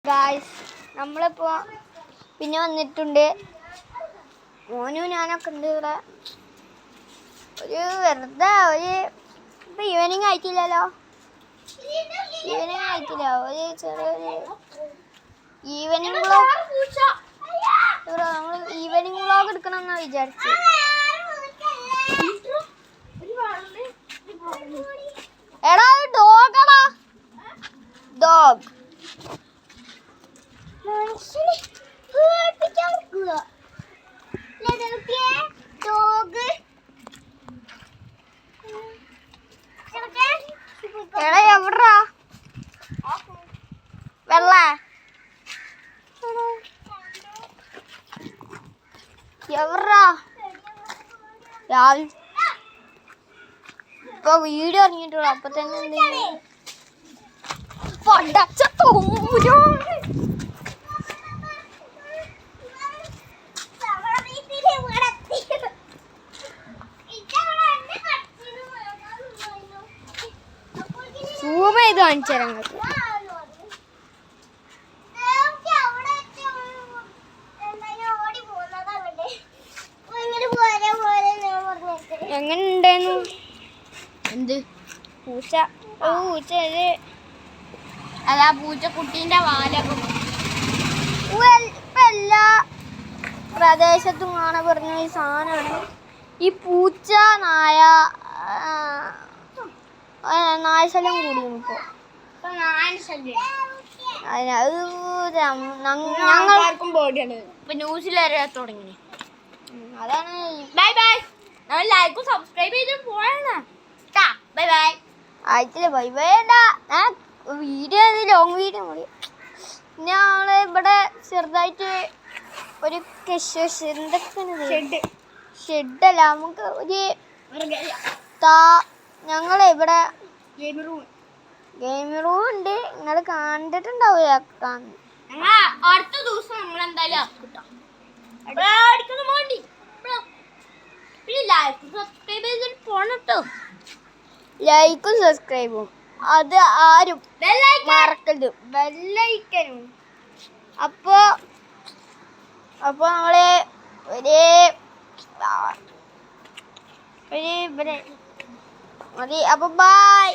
Guys നമ്മളിപ്പോ പിന്നെ വന്നിട്ടുണ്ട്. മോനും ഞാനൊക്കെ ഉണ്ട് ഇവിടെ. ഒരു വെറുതെ ഇപ്പൊ ഈവനിങ് ആയിട്ടില്ലല്ലോ. ഒരു ചെറിയൊരു ഈവനിങ് നമ്മൾ ഈവനിങ് വ്ളോഗ് എടുക്കണം എന്നാ വിചാരിച്ചു. എടാ ഡോഗടാ, ഡോഗ് എടാ എവിടാ വെള്ള എവിടാ രാവിലെ ഇപ്പൊ വീഡിയോ ഇറങ്ങിയിട്ടുള്ളൂ. അപ്പൊ തന്നെ എന്തെങ്കിലും സൂം ചെയ്ത് കാണിച്ചു തരാം നിങ്ങൾക്ക്. എങ്ങനെ ഉണ്ടായിരുന്നു എന്ത് പൂച്ച? പൂച്ച അതാ പൂച്ചക്കുട്ടീൻ്റെ വാലകം. ഇപ്പം എല്ലാ പ്രദേശത്തും കാണാൻ പറഞ്ഞ ഈ സാധനമാണ് ഈ പൂച്ച. നായശല്യം കൂടിയും ഇപ്പോൾ ഞങ്ങൾക്കും പേടിയാണ്. ഇപ്പം ന്യൂസിൽ വരെ തുടങ്ങി. അതാണ്. Bye bye. നമ്മൾ ലൈക്കും സബ്സ്ക്രൈബ് ചെയ്ത് പോയാണ്. Bye bye. ആയിട്ടില്ല bye bye. Video long video മതി. ഞങ്ങള് ഇവിടെ ചെറുതായിട്ട് ഒരു ഷെഡല്ല, നമുക്ക് ഒരു ഞങ്ങളിവിടെ ഗെയിം റൂം ഉണ്ട്. നിങ്ങൾ കണ്ടിട്ടുണ്ടാവില്ല. അടുത്ത ദിവസം നമ്മൾ എന്തായാലും ലൈക്കും സബ്സ്ക്രൈബും അത് ആരും മറക്കരുത്. ബെല്ലൈക്കനും. അപ്പൊ നമ്മള് ഒരു മതി. അപ്പൊ ബൈ.